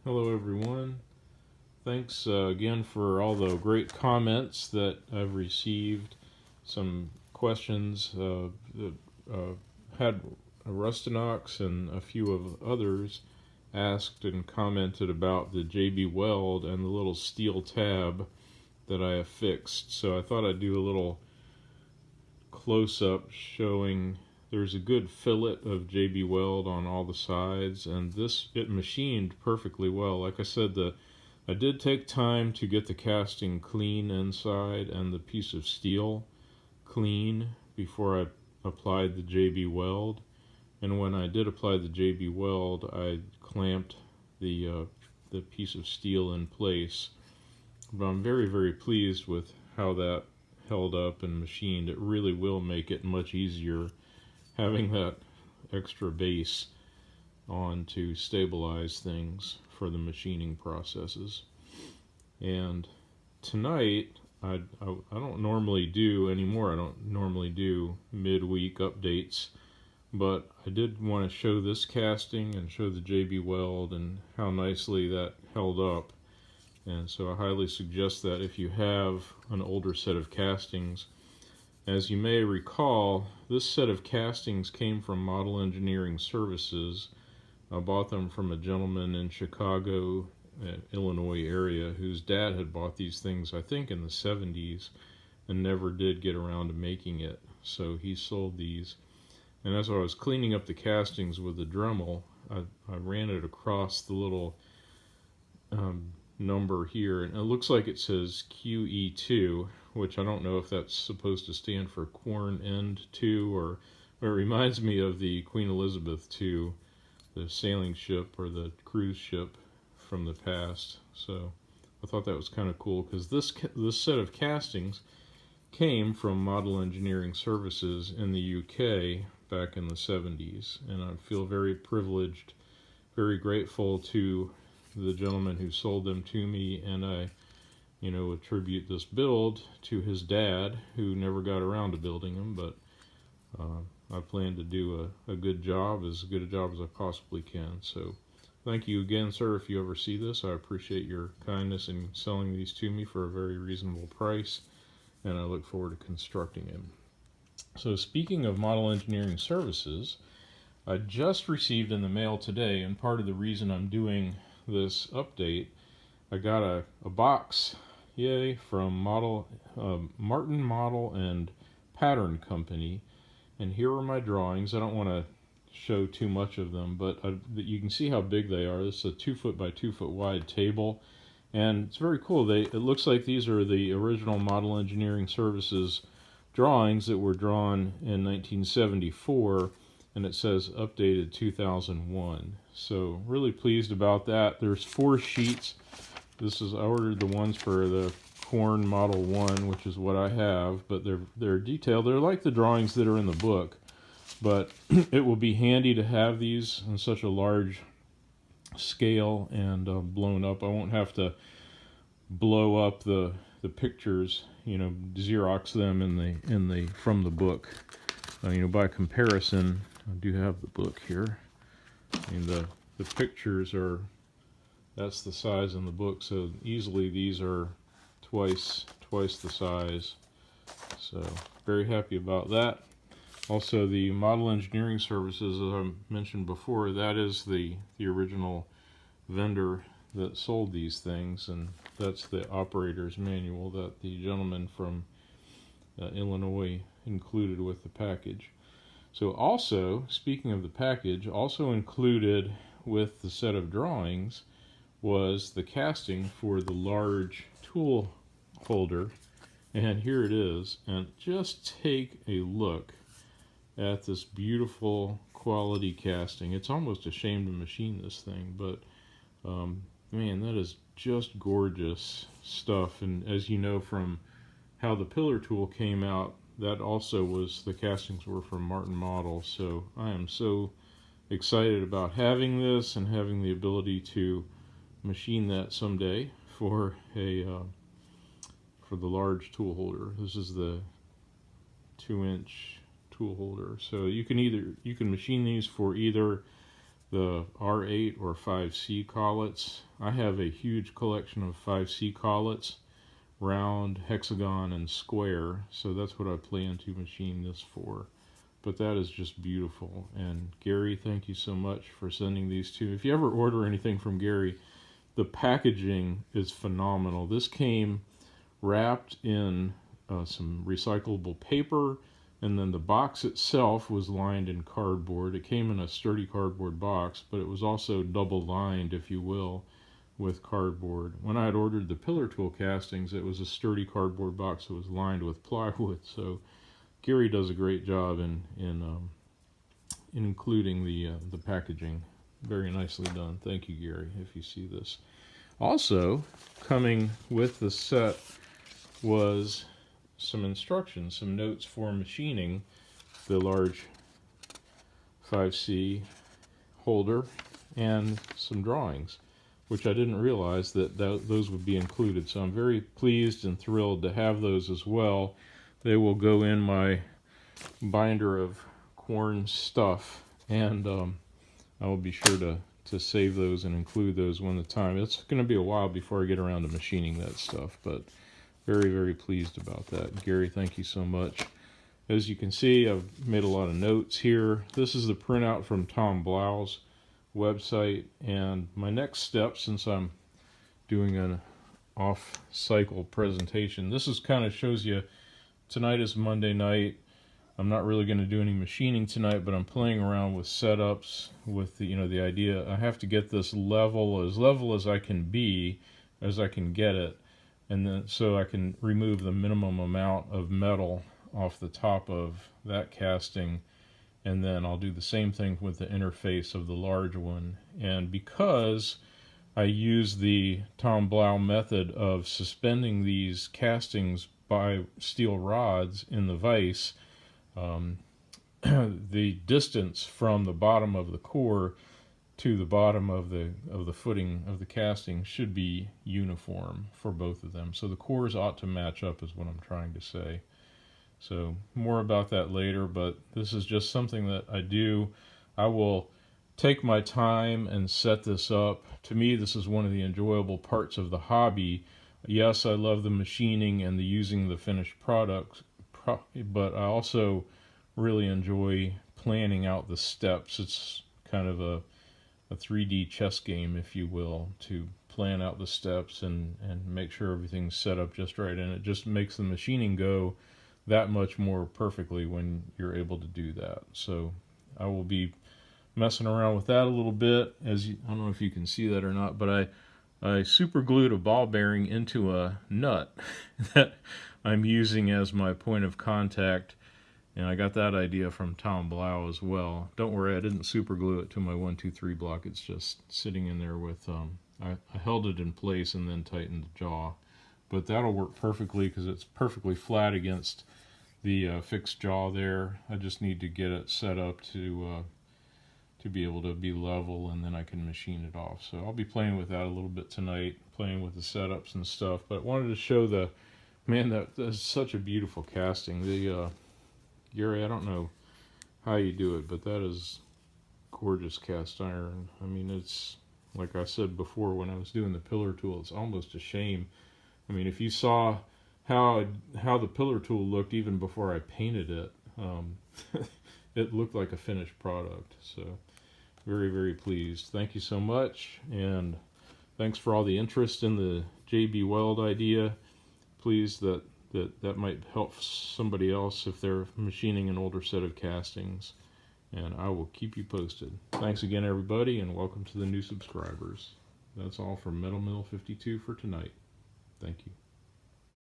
Hello everyone. Thanks again for all the great comments that I've received. Some questions that had Rustinox and a few of others asked and commented about the JB Weld and the little steel tab that I have fixed. So I thought I'd do a little close-up showing there's a good fillet of JB Weld on all the sides, and it machined perfectly well. Like I said, I did take time to get the casting clean inside and the piece of steel clean before I applied the JB Weld. And when I did apply the JB Weld, I clamped the piece of steel in place. But I'm very, very pleased with how that held up and machined. It really will make it much easier having that extra base on to stabilize things for the machining processes. And tonight, I don't normally do anymore. I don't normally do midweek updates, but I did want to show this casting and show the JB Weld and how nicely that held up. And so I highly suggest that if you have an older set of castings. As you may recall, this set of castings came from Model Engineering Services. I bought them from a gentleman in Chicago, Illinois area, whose dad had bought these things, I think, in the 70s and never did get around to making it. So he sold these. And as I was cleaning up the castings with the Dremel, I ran it across the little number here, and it looks like it says QE2, which I don't know if that's supposed to stand for Quorn End 2, or it reminds me of the Queen Elizabeth II, the sailing ship or the cruise ship from the past. So I thought that was kind of cool, because this set of castings came from Model Engineering Services in the UK back in the 70s, and I feel very privileged, very grateful to the gentleman who sold them to me, and I attribute this build to his dad, who never got around to building them, but I plan to do a good job, as good a job as I possibly can. So thank you again, sir, if you ever see this. I appreciate your kindness in selling these to me for a very reasonable price, and I look forward to constructing them. So speaking of Model Engineering Services, I just received in the mail today, and part of the reason I'm doing this update, I got a box, yay, from Martin Model and Pattern Company, and here are my drawings. I don't want to show too much of them, but you can see how big they are. This is a 2 foot by 2 foot wide table, and it's very cool. It looks like these are the original Model Engineering Services drawings that were drawn in 1974, and it says updated 2001. So really pleased about that. There's 4 sheets. I ordered the ones for the Quorn Model 1, which is what I have, but they're detailed. They're like the drawings that are in the book, but it will be handy to have these in such a large scale and blown up. I won't have to blow up the pictures, Xerox them from the book. By comparison, I do have the book here. The pictures that's the size in the book, so easily these are twice the size. So very happy about that. Also, the Model Engineering Services, as I mentioned before, that is the original vendor that sold these things, and that's the operator's manual that the gentleman from Illinois included with the package. So also, speaking of the package, also included with the set of drawings was the casting for the large tool holder, and here it is. And just take a look at this beautiful quality casting. It's almost a shame to machine this thing, but man, that is just gorgeous stuff. And as you know from how the pillar tool came out, that also the castings were from Martin Model. So I am so excited about having this and having the ability to machine that someday for the large tool holder. This is the 2-inch tool holder. So you can machine these for either the R8 or 5C collets. I have a huge collection of 5C collets, round, hexagon, and square, so that's what I plan to machine this for. But that is just beautiful. And Gary, thank you so much for sending these to me. If you ever order anything from Gary, the packaging is phenomenal. This came wrapped in some recyclable paper, and then the box itself was lined in cardboard. It came in a sturdy cardboard box, but it was also double lined, if you will, with cardboard. When I had ordered the pillar tool castings, it was a sturdy cardboard box that was lined with plywood. So Gary does a great job in including the packaging. Very nicely done. Thank you, Gary, if you see this. Also, coming with the set was some instructions, some notes for machining the large 5C holder, and some drawings, which I didn't realize that those would be included. So I'm very pleased and thrilled to have those as well. They will go in my binder of Quorn stuff, and I will be sure to save those and include those when the time. It's going to be a while before I get around to machining that stuff, but very, very pleased about that. Gary, thank you so much. As you can see, I've made a lot of notes here. This is the printout from Tom Blau's website, and my next step, since I'm doing an off-cycle presentation, this is kind of shows you, tonight is Monday night. I'm not really going to do any machining tonight, but I'm playing around with setups with the, the idea I have to get this level as I can be, as I can get it, and then so I can remove the minimum amount of metal off the top of that casting, and then I'll do the same thing with the interface of the large one. And because I use the Tom Blau method of suspending these castings by steel rods in the vise, the distance from the bottom of the core to the bottom of the footing of the casting should be uniform for both of them. So the cores ought to match up, is what I'm trying to say. So more about that later, but this is just something that I do. I will take my time and set this up. To me, this is one of the enjoyable parts of the hobby. Yes, I love the machining and the using the finished product, but I also really enjoy planning out the steps. It's kind of a 3D chess game, if you will, to plan out the steps and make sure everything's set up just right. And it just makes the machining go that much more perfectly when you're able to do that. So I will be messing around with that a little bit. I don't know if you can see that or not, but I super glued a ball bearing into a nut that I'm using as my point of contact. And I got that idea from Tom Blau as well. Don't worry, I didn't super glue it to my 1, 2, 3 block. It's just sitting in there with, I held it in place and then tightened the jaw. But that'll work perfectly because it's perfectly flat against the fixed jaw there. I just need to get it set up to be able to be level, and then I can machine it off. So I'll be playing with that a little bit tonight, playing with the setups and stuff. But I wanted to show that's such a beautiful casting. Gary, I don't know how you do it, but that is gorgeous cast iron. I mean, it's, like I said before when I was doing the pillar tool, it's almost a shame. I mean, if you saw how the pillar tool looked even before I painted it, it looked like a finished product. So very, very pleased. Thank you so much, and thanks for all the interest in the JB Weld idea. Pleased that might help somebody else if they're machining an older set of castings, and I will keep you posted. Thanks again, everybody, and welcome to the new subscribers. That's all from Metal Mill 52 for tonight. Thank you.